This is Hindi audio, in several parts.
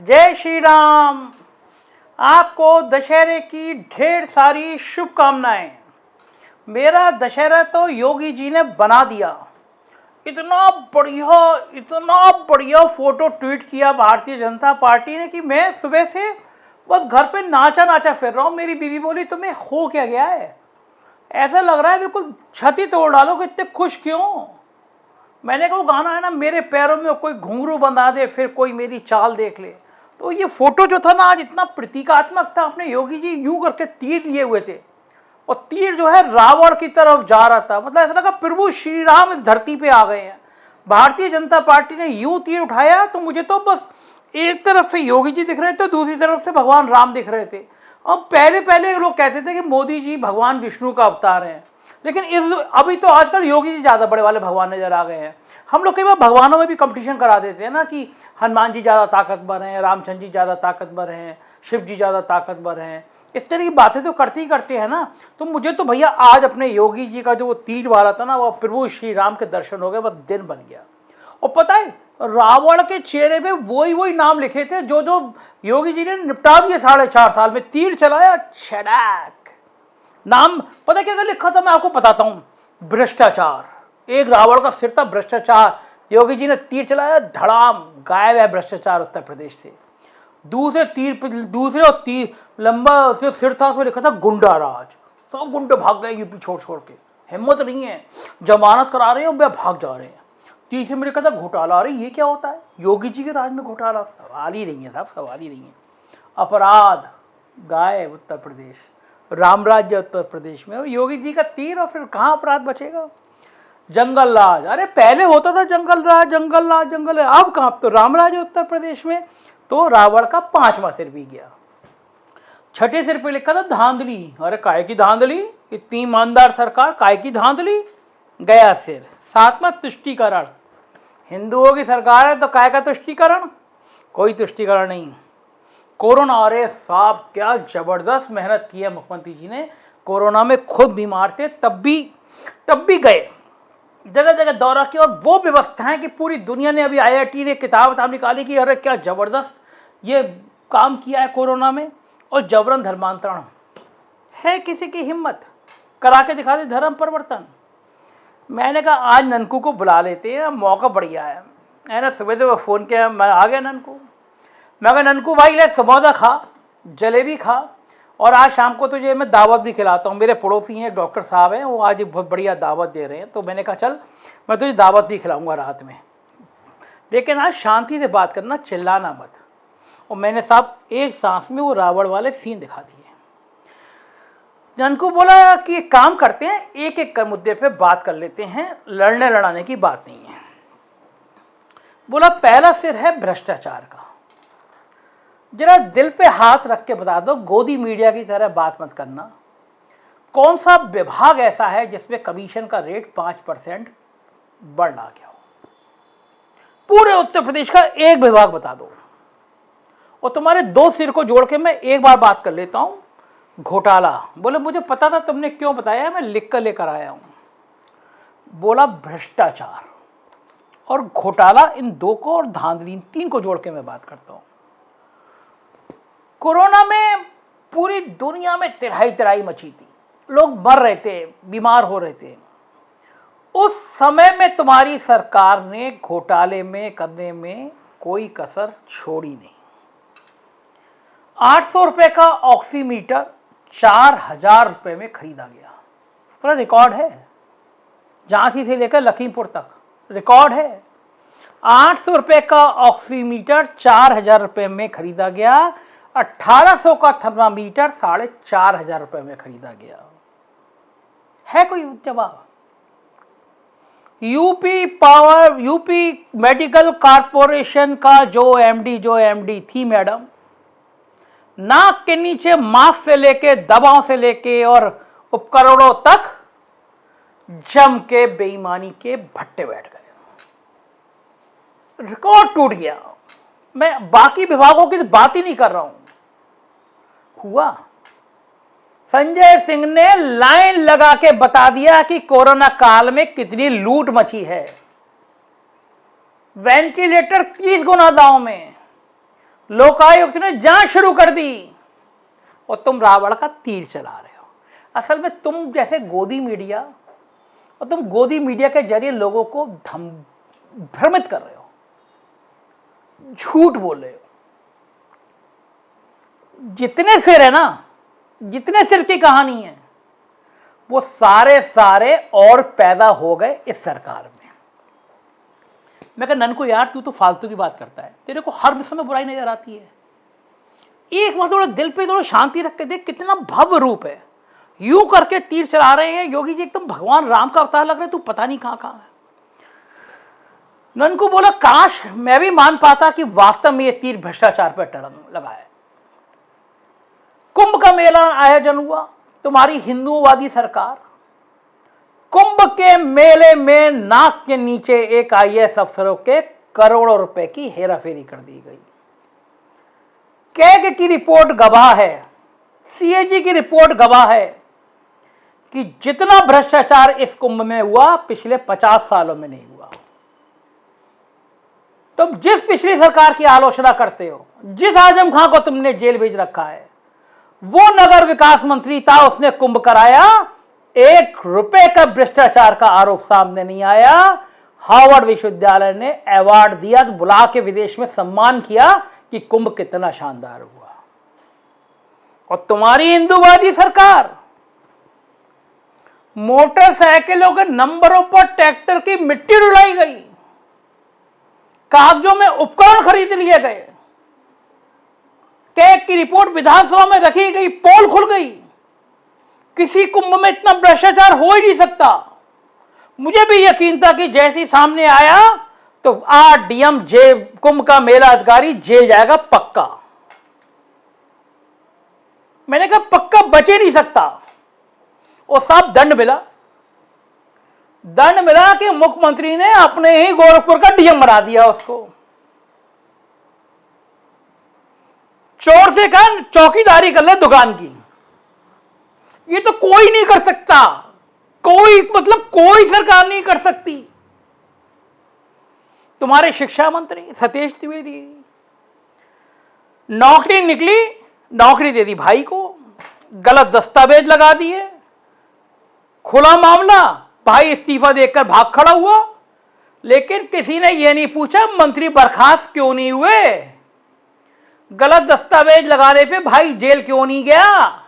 जय श्री राम। आपको दशहरे की ढेर सारी शुभकामनाएं। मेरा दशहरा तो योगी जी ने बना दिया। इतना बढ़िया फोटो ट्वीट किया भारतीय जनता पार्टी ने कि मैं सुबह से बस घर पे नाचा नाचा फिर रहा हूँ। मेरी बीवी बोली तुम्हें हो क्या गया है, ऐसा लग रहा है बिल्कुल छाती तोड़ डालो कि इतने खुश क्यों। मैंने कहा वो गाना है ना, मेरे पैरों में कोई घुंघरू बंधा दे फिर कोई मेरी चाल देख ले। तो ये फोटो जो था ना आज इतना प्रतीकात्मक था। अपने योगी जी यूं करके तीर लिए हुए थे और तीर जो है रावण की तरफ जा रहा था। मतलब ऐसा लगा प्रभु श्री राम इस धरती पे आ गए हैं। भारतीय जनता पार्टी ने यूं तीर उठाया तो मुझे तो बस एक तरफ से योगी जी दिख रहे थे, दूसरी तरफ से भगवान राम दिख रहे थे। और पहले पहले लोग कहते थे कि मोदी जी भगवान विष्णु का अवतार हैं, लेकिन अभी तो आजकल योगी जी ज़्यादा बड़े वाले भगवान नजर आ गए हैं। हम लोग कई बार भगवानों में भी कंपटीशन करा देते हैं ना कि हनुमान जी ज़्यादा ताकतवर हैं, रामचंद्र जी ज़्यादा ताकतवर हैं, शिव जी ज़्यादा ताकतवर हैं। इस तरह की बातें तो करते ही करते हैं ना। तो मुझे तो भैया आज अपने योगी जी का जो वो तीर वाला था ना, वो प्रभु श्री राम के दर्शन हो गए, बस दिन बन गया। और पता है रावण के चेहरे पे वही नाम लिखे थे जो जो योगी जी ने निपटा दिए 4.5 साल में। तीर चलाया छड़ाक, नाम पता क्या लिखा था मैं आपको बताता हूँ, भ्रष्टाचार। एक रावण का सिर था भ्रष्टाचार। योगी जी ने तीर चलाया, धड़ाम, गायब है भ्रष्टाचार उत्तर प्रदेश से। दूसरे और तीर लंबा सिर था, उसमें लिखा था गुंडा राज। सब गुंडे भाग गए यूपी छोड़ छोड़ के, हिम्मत नहीं है, जमानत करा रहे हैं और भाग जा रहे हैं। तीसरे में लिखा था घोटाला। अरे ये क्या होता है, योगी जी के राज में घोटाला? सवाल ही नहीं है साहब, सवाल ही नहीं है। अपराध गायब उत्तर प्रदेश, राम राज्य उत्तर प्रदेश में, योगी जी का तीर, और फिर कहाँ अपराध बचेगा। जंगल राज, अरे पहले होता था जंगल राज, अब कहाँ, तो राम राज्य उत्तर प्रदेश में। तो रावण का 5वां सिर भी गया। 6ठे सिर पे लिखा था धांधली। अरे काय की धांधली, इतनी ईमानदार सरकार, काय की धांधली, गया सिर। 7वां तुष्टीकरण, हिंदुओं की सरकार है तो काय का तुष्टीकरण, कोई तुष्टीकरण नहीं। कोरोना, अरे साहब क्या जबरदस्त मेहनत की है मुख्यमंत्री जी ने। कोरोना में खुद बीमार थे तब भी गए, जगह जगह दौरा किया। और वो व्यवस्थाएं कि पूरी दुनिया ने, अभी IIT ने किताब निकाली कि अरे क्या जबरदस्त ये काम किया है कोरोना में। और जबरन धर्मांतरण है, किसी की हिम्मत करा के दिखा दे धर्म परिवर्तन। मैंने कहा आज ननकू को बुला लेते हैं, मौका बढ़िया है ना। सुबह से फ़ोन किया, मैं आ गया ननकू। मैं कहा ननकू भाई ले समोसा खा, जलेबी खा, और आज शाम को तुझे मैं दावत भी खिलाता हूँ। मेरे पड़ोसी हैं, डॉक्टर साहब हैं, वो आज बहुत बढ़िया दावत दे रहे हैं। तो मैंने कहा चल मैं तुझे दावत भी खिलाऊंगा रात में, लेकिन आज शांति से बात करना, चिल्लाना मत। और मैंने साहब एक सांस में वो रावण वाले सीन दिखा दिए। ननकू बोला कि एक काम करते हैं, एक एक कर मुद्दे पे बात कर लेते हैं, लड़ने लड़ाने की बात नहीं है। बोला पहला सिर है भ्रष्टाचार का। जरा दिल पे हाथ रख के बता दो, गोदी मीडिया की तरह बात मत करना। कौन सा विभाग ऐसा है जिसमें कमीशन का रेट 5% बढ़ ना गया हो? पूरे उत्तर प्रदेश का एक विभाग बता दो। और तुम्हारे 2 सिर को जोड़ के मैं एक बार बात कर लेता हूं। घोटाला, बोले मुझे पता था, तुमने क्यों बताया, मैं लिख कर लेकर आया हूं। बोला भ्रष्टाचार और घोटाला, इन 2 को और धांधली, इन 3 को जोड़ के मैं बात करता हूं। कोरोना में पूरी दुनिया में तिराही मची थी, लोग मर रहे थे, बीमार हो रहे थे। उस समय में तुम्हारी सरकार ने घोटाले में करने में कोई कसर छोड़ी नहीं। 800 रुपए का ऑक्सीमीटर 4000 रुपए में खरीदा गया। पूरा रिकॉर्ड है, झांसी से लेकर लखीमपुर तक रिकॉर्ड है। 800 रुपए का ऑक्सीमीटर 4000 रुपए में खरीदा गया। 1800 का थर्मामीटर 4500 रुपए में खरीदा गया। है कोई जवाब? यूपी मेडिकल कॉरपोरेशन का जो एमडी थी मैडम, नाक के नीचे मास्क से लेके, दवाओं से लेके और उपकरणों तक जम के बेईमानी के भट्टे बैठ गए। रिकॉर्ड टूट गया। मैं बाकी विभागों की बात ही नहीं कर रहा हूं। हुआ, संजय सिंह ने लाइन लगा के बता दिया कि कोरोना काल में कितनी लूट मची है। वेंटिलेटर 30 गुना दांव में, लोकायुक्त ने जांच शुरू कर दी और तुम रावण का तीर चला रहे हो। असल में तुम जैसे गोदी मीडिया, और तुम गोदी मीडिया के जरिए लोगों को भ्रमित कर रहे हो, झूठ बोल रहे हो। जितने सिर है ना, जितने सिर की कहानी है, वो सारे और पैदा हो गए इस सरकार में। मैं कहा ननकू यार तू तो फालतू की बात करता है, तेरे को हर विषय में बुराई नजर आती है। एक बार थोड़ा दिल पे थोड़ा शांति रख के देख, कितना भव्य रूप है। यूं करके तीर चला रहे हैं योगी जी, एकदम भगवान राम का अवतार लग रहा है, तू पता नहीं कहां कहां है। ननकू बोला काश मैं भी मान पाता कि वास्तव में ये तीर भ्रष्टाचार पर लगा है। कुंभ का मेला आयोजन हुआ, तुम्हारी हिंदूवादी सरकार कुंभ के मेले में नाक के नीचे एक आईएएस अफसरों के करोड़ों रुपए की हेराफेरी कर दी गई। कैग की रिपोर्ट गवाह है, सीएजी की रिपोर्ट गवाह है कि जितना भ्रष्टाचार इस कुंभ में हुआ पिछले 50 सालों में नहीं हुआ। तुम जिस पिछली सरकार की आलोचना करते हो, जिस आजम खां को तुमने जेल भेज रखा है, वो नगर विकास मंत्री था, उसने कुंभ कराया, 1 रुपए का भ्रष्टाचार का आरोप सामने नहीं आया। हार्वर्ड विश्वविद्यालय ने अवार्ड दिया, बुला के विदेश में सम्मान किया कि कुंभ कितना शानदार हुआ। और तुम्हारी हिंदूवादी सरकार मोटरसाइकिलों के नंबरों पर ट्रैक्टर की मिट्टी डुलाई गई, कागजों में उपकरण खरीद लिए गए, कैग की रिपोर्ट विधानसभा में रखी गई, पोल खुल गई। किसी कुंभ में इतना भ्रष्टाचार हो ही नहीं सकता। मुझे भी यकीन था कि जैसे सामने आया तो डीएम कुंभ का मेला अधिकारी जेल जाएगा पक्का। मैंने कहा पक्का बच ही नहीं सकता। और साहब दंड मिला कि मुख्यमंत्री ने अपने ही गोरखपुर का डीएम बना दिया उसको। चोर से कहा चौकीदारी कर ले दुकान की। ये तो कोई नहीं कर सकता, कोई सरकार नहीं कर सकती। तुम्हारे शिक्षा मंत्री सतीश द्विवेदी, नौकरी निकली, नौकरी दे दी भाई को, गलत दस्तावेज लगा दिए, खुला मामला, भाई इस्तीफा देकर भाग खड़ा हुआ। लेकिन किसी ने यह नहीं पूछा मंत्री बर्खास्त क्यों नहीं हुए, गलत दस्तावेज लगाने पे भाई जेल क्यों नहीं गया।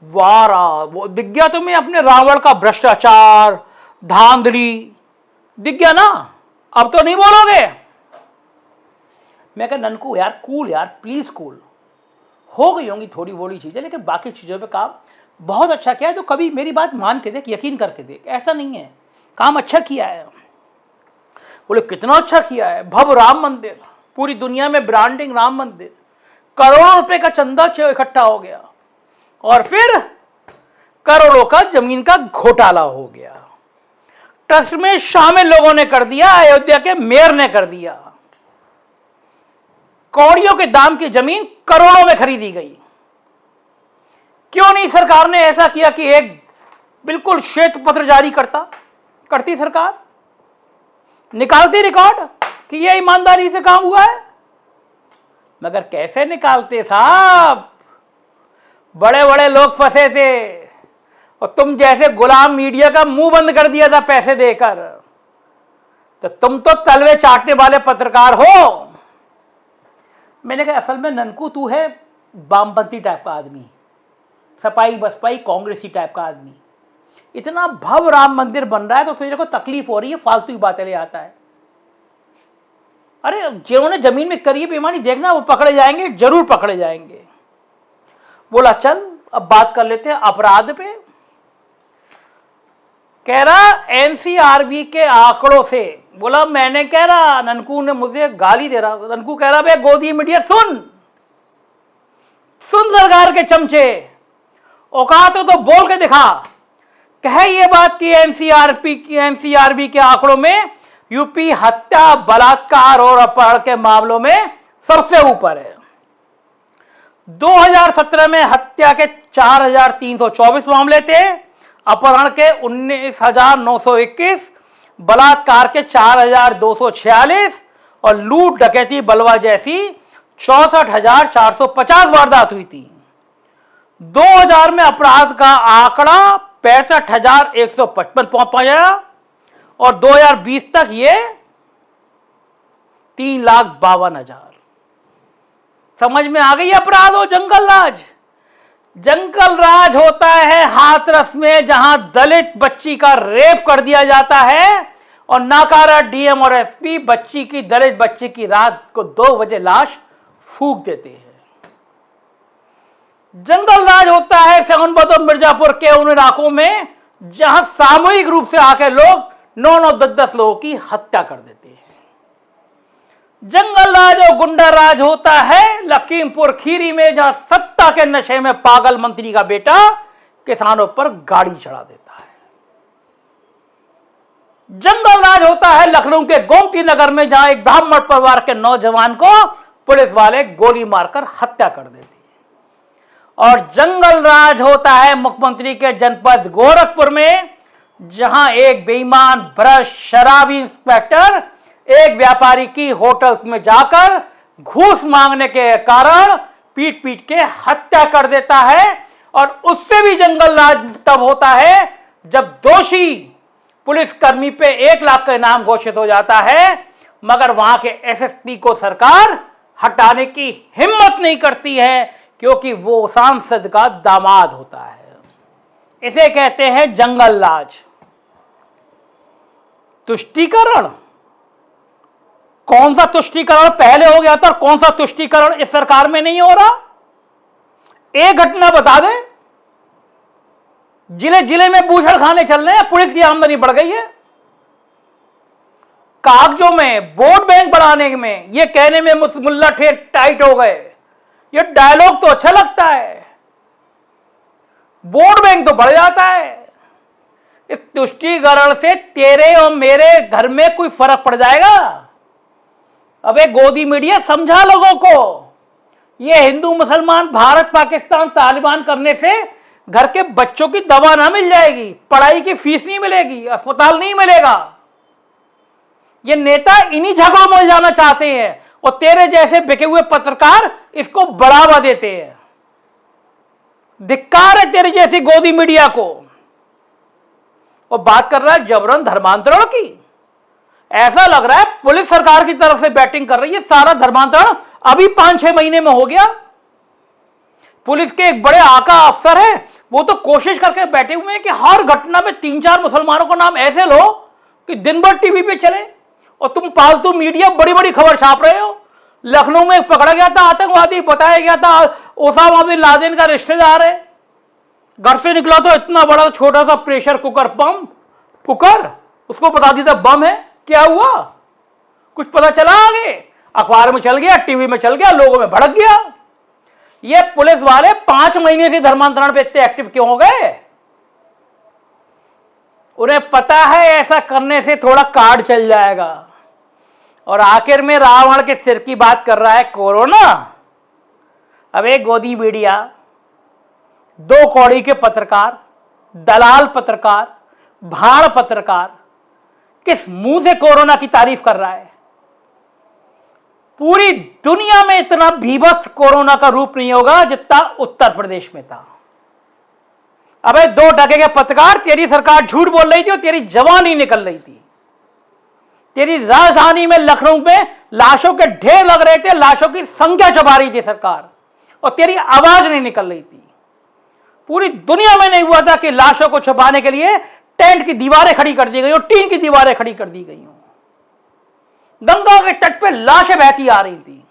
वारा वो दिख गया तुम्हें, अपने रावण का भ्रष्टाचार, धांधली दिख गया ना, अब तो नहीं बोलोगे। मैं कहा ननकू यार कूल यार, प्लीज कूल। हो गई होंगी थोड़ी बोड़ी चीजें, लेकिन बाकी चीजों पे काम बहुत अच्छा किया है। तो कभी मेरी बात मान के देख, यकीन करके देख, ऐसा नहीं है, काम अच्छा किया है। बोले कितना अच्छा किया है, भव्य राम मंदिर, पूरी दुनिया में ब्रांडिंग राम मंदिर, करोड़ों रुपए का चंदा इकट्ठा हो गया, और फिर करोड़ों का जमीन का घोटाला हो गया। ट्रस्ट में शामिल लोगों ने कर दिया, अयोध्या के मेयर ने कर दिया। कौड़ियों के दाम की जमीन करोड़ों में खरीदी गई। क्यों नहीं सरकार ने ऐसा किया कि एक बिल्कुल श्वेत पत्र जारी करती सरकार, निकालती रिकॉर्ड कि यह ईमानदारी से काम हुआ है। मगर कैसे निकालते साहब, बड़े बड़े लोग फंसे थे और तुम जैसे गुलाम मीडिया का मुंह बंद कर दिया था पैसे देकर। तो तुम तो तलवे चाटने वाले पत्रकार हो। मैंने कहा असल में ननकू तू है वामपंथी टाइप का आदमी, सपाई बसपाई कांग्रेसी टाइप का आदमी। इतना भव्य राम मंदिर बन रहा है तो तुझे को तकलीफ हो रही है, फालतू की बातें ले आता है। अरे जिन्होंने जमीन में करी है बेईमानी, देखना वो पकड़े जाएंगे, जरूर पकड़े जाएंगे। बोला चल अब बात कर लेते हैं अपराध पे। कह रहा एनसीआरबी के आंकड़ों से, बोला मैंने कह रहा, ननकू ने मुझे गाली दे रहा। ननकू कह रहा बे गोदी मीडिया सुन सरकार के चमचे, औकात हो तो बोल के दिखा। कह ये बात की एनसीआरबी के आंकड़ों में यूपी हत्या, बलात्कार और अपहरण के मामलों में सबसे ऊपर है। 2017 में हत्या के 4,324 मामले थे, अपहरण के 19,921, बलात्कार के 4,246 और लूट डकैती बलवा जैसी 64,450 वारदात हुई थी। 2000 में अपराध का आंकड़ा 65,155 पहुंचा और 2020 तक ये 3,52,000। समझ में आ गई अपराध हो जंगल राज? जंगल राज होता है हाथरस में, जहां दलित बच्ची का रेप कर दिया जाता है और नाकारा डीएम और एसपी बच्ची की, दलित बच्ची की रात को 2 बजे लाश फूंक देते हैं। जंगल राज होता है सेगुनबाद और मिर्जापुर के उन इलाकों में जहां सामूहिक रूप से आके लोग 9-9, 10-10 लोगों की हत्या कर देते हैं। जंगल राज और गुंडा राज होता है लखीमपुर खीरी में, जहां सत्ता के नशे में पागल मंत्री का बेटा किसानों पर गाड़ी चढ़ा देता है। जंगल राज होता है लखनऊ के गोमती नगर में, जहां एक ब्राह्मण परिवार के नौजवान को पुलिस वाले गोली मारकर हत्या कर देते हैं। और जंगल राज होता है मुख्यमंत्री के जनपद गोरखपुर में, जहां एक बेईमान भ्रष्ट शराबी इंस्पेक्टर एक व्यापारी की होटल में जाकर घूस मांगने के कारण पीट पीट के हत्या कर देता है। और उससे भी जंगल राज तब होता है जब दोषी पुलिसकर्मी पे 1 लाख का इनाम घोषित हो जाता है, मगर वहां के एसएसपी को सरकार हटाने की हिम्मत नहीं करती है, क्योंकि वो सांसद का दामाद होता है। इसे कहते हैं जंगल राज। तुष्टीकरण, कौन सा तुष्टीकरण पहले हो गया था और कौन सा तुष्टीकरण इस सरकार में नहीं हो रहा? एक घटना बता दे। जिले जिले में बूझड़ खाने चल रहे हैं, पुलिस की आमदनी बढ़ गई है। कागजों में वोट बैंक बढ़ाने में, ये कहने में मुल्ला ठेर टाइट हो गए। ये डायलॉग तो अच्छा लगता है, वोट बैंक तो बढ़ जाता है। इस तुष्टीकरण से तेरे और मेरे घर में कोई फर्क पड़ जाएगा? अबे गोदी मीडिया समझा लोगों को, ये हिंदू मुसलमान भारत पाकिस्तान तालिबान करने से घर के बच्चों की दवा ना मिल जाएगी, पढ़ाई की फीस नहीं मिलेगी, अस्पताल नहीं मिलेगा। ये नेता इन्हीं झगड़ों में जाना चाहते हैं और तेरे जैसे बिके हुए पत्रकार इसको बढ़ावा देते हैं। धिक्कार है तेरी जैसी गोदी मीडिया को। और बात कर रहा है जबरन धर्मांतरण की। ऐसा लग रहा है पुलिस सरकार की तरफ से बैटिंग कर रही है। सारा धर्मांतरण अभी 5-6 महीने में हो गया। पुलिस के एक बड़े आका अफसर है, वो तो कोशिश करके बैठे हुए हैं कि हर घटना में 3-4 मुसलमानों का नाम ऐसे लो कि दिन भर टीवी पे चले, और तुम फालतू मीडिया बड़ी बड़ी खबर छाप रहे हो। लखनऊ में पकड़ा गया था आतंकवादी, बताया गया था ओसामा बिन लादेन का रिश्तेदार है। घर से निकला तो इतना बड़ा छोटा सा प्रेशर कुकर पंप कुकर, उसको बता दी था बम है। क्या हुआ? कुछ पता चला? आगे अखबार में चल गया, टीवी में चल गया, लोगों में भड़क गया। ये पुलिस वाले 5 महीने से धर्मांतरण पे इतने एक्टिव क्यों हो गए? उन्हें पता है ऐसा करने से थोड़ा कार्ड चल जाएगा। और आखिर में रावण के सिर की बात कर रहा है कोरोना। अब एक गोदी मीडिया, 2 कौड़ी के पत्रकार, दलाल पत्रकार, भाड़ पत्रकार किस मुंह से कोरोना की तारीफ कर रहा है? पूरी दुनिया में इतना भीभत्स कोरोना का रूप नहीं होगा जितना उत्तर प्रदेश में था। अबे 2 टके के पत्रकार, तेरी सरकार झूठ बोल रही थी और तेरी जवानी निकल रही थी। तेरी राजधानी में लखनऊ में लाशों के ढेर लग रहे थे, लाशों की संख्या छुपा रही थी सरकार, और तेरी आवाज नहीं निकल रही थी। पूरी दुनिया में नहीं हुआ था कि लाशों को छुपाने के लिए टेंट की दीवारें खड़ी कर दी गई और टीन की दीवारें खड़ी कर दी गई हो। गंगा के तट पे लाशें बहती आ रही थी।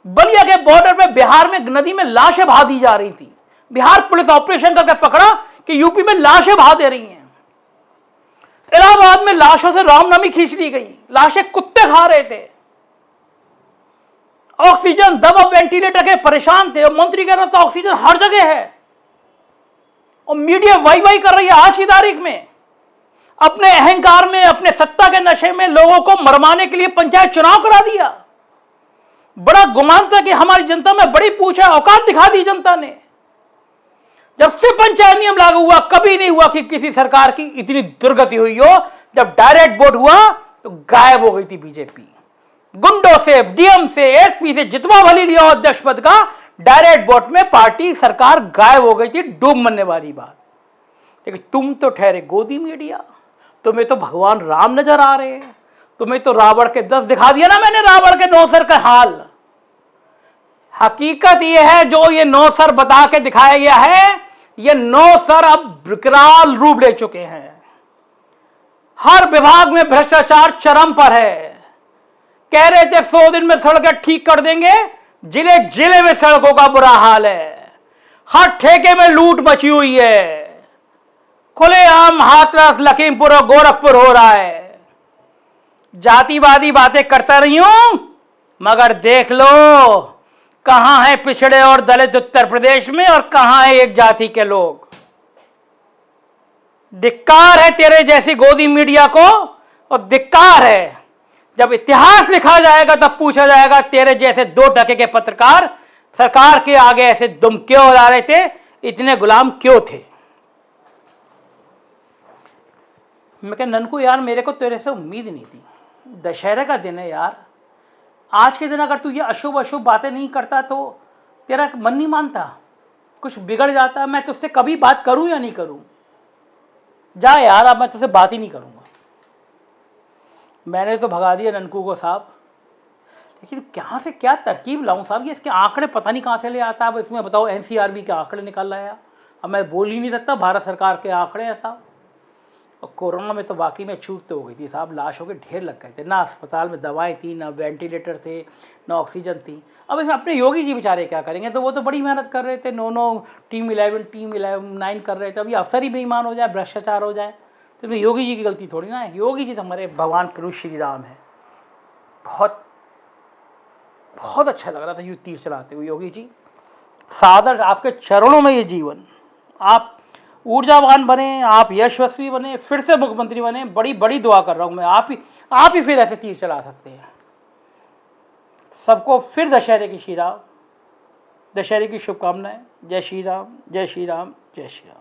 बलिया के बॉर्डर पे बिहार में नदी में लाशें बहा दी जा रही थी। बिहार पुलिस ऑपरेशन करके पकड़ा कि यूपी में लाशें बहा दे रही हैं। इलाहाबाद में लाशों से रामनवमी खींच ली गई, लाशें कुत्ते खा रहे थे। ऑक्सीजन, दवा, वेंटिलेटर के परेशान थे और मंत्री कह रहा था ऑक्सीजन हर जगह है। और मीडिया वाई वाई कर रही है आज की तारीख में। अपने अहंकार में, अपने सत्ता के नशे में लोगों को मरवाने के लिए पंचायत चुनाव करा दिया। बड़ा गुमान था कि हमारी जनता में बड़ी पूछ है, औकात दिखा दी जनता ने। जब से पंचायत नियम लागू हुआ कभी नहीं हुआ कि किसी सरकार की इतनी दुर्गति हुई हो। जब डायरेक्ट वोट हुआ तो गायब हो गई थी बीजेपी। गुंडों से, डीएम से, एसपी से जितना भली लिया अध्यक्ष पद का, डायरेक्ट वोट में पार्टी सरकार गायब हो गई थी, डूब मरने वाली बात। लेकिन तुम तो ठहरे गोदी मीडिया, तुम्हें तो भगवान राम नजर आ रहे हैं, तुम्हें तो रावण के 10 दिखा दिया ना मैंने, रावण के 9 सर का हाल। हकीकत यह है, जो ये 9 सर बता के दिखाया गया है, ये 9 सर अब विकराल रूप ले चुके हैं। हर विभाग में भ्रष्टाचार चरम पर है। कह रहे थे 100 दिन में सड़कें ठीक कर देंगे, जिले जिले में सड़कों का बुरा हाल है। हर ठेके में लूट मची हुई है, खुलेआम हाथरस, लखीमपुर और गोरखपुर हो रहा है। जातिवादी बातें करता रही हूं, मगर देख लो कहां है पिछड़े और दलित उत्तर प्रदेश में, और कहां है एक जाति के लोग। धिक्कार है तेरे जैसी गोदी मीडिया को, और धिक्कार है जब इतिहास लिखा जाएगा तब पूछा जाएगा तेरे जैसे 2 टके के पत्रकार सरकार के आगे ऐसे दुम क्यों उड़ा रहे थे, इतने गुलाम क्यों थे। मैं कह ननकू यार, मेरे को तेरे से उम्मीद नहीं थी। दशहरे का दिन है यार, आज के दिन अगर तू ये अशुभ अशुभ बातें नहीं करता तो तेरा मन नहीं मानता, कुछ बिगड़ जाता। मैं तुझसे कभी बात करूं या नहीं करूं, जा यार, अब मैं तुझसे बात ही नहीं करूंगा। मैंने तो भगा दिया ननकू को साहब, लेकिन कहाँ से क्या तरकीब लाऊं साहब, ये इसके आंकड़े पता नहीं कहाँ से ले आता है। अब इसमें बताओ एनसीआरबी के आंकड़े निकाल लाया, अब मैं बोल ही नहीं सकता, भारत सरकार के आंकड़े हैं साहब। और कोरोना में तो वाकई में चूक तो हो गई थी साहब, लाशों के ढेर लग गए थे, ना अस्पताल में दवाएं थी, ना वेंटिलेटर थे, ना ऑक्सीजन थी। अब इसमें अपने योगी जी बेचारे क्या करेंगे, तो वो तो बड़ी मेहनत कर रहे थे, नो टीम 9 कर रहे थे। अभी अफसर ही बेईमान हो जाए, भ्रष्टाचार हो जाए, तो इसमें योगी जी की गलती थोड़ी ना है। योगी जी तो हमारे भगवान प्रभु श्री राम है। बहुत बहुत अच्छा लग रहा था यूँ तीर चलाते हुए योगी जी। सादर आपके चरणों में ये जीवन, आप ऊर्जावान बने, आप यशस्वी बने, फिर से मुख्यमंत्री बने। बड़ी बड़ी दुआ कर रहा हूँ मैं, आप ही फिर ऐसे तीर चला सकते हैं। सबको फिर दशहरे की शुभकामनाएं। जय श्री राम, जय श्री राम, जय श्री राम।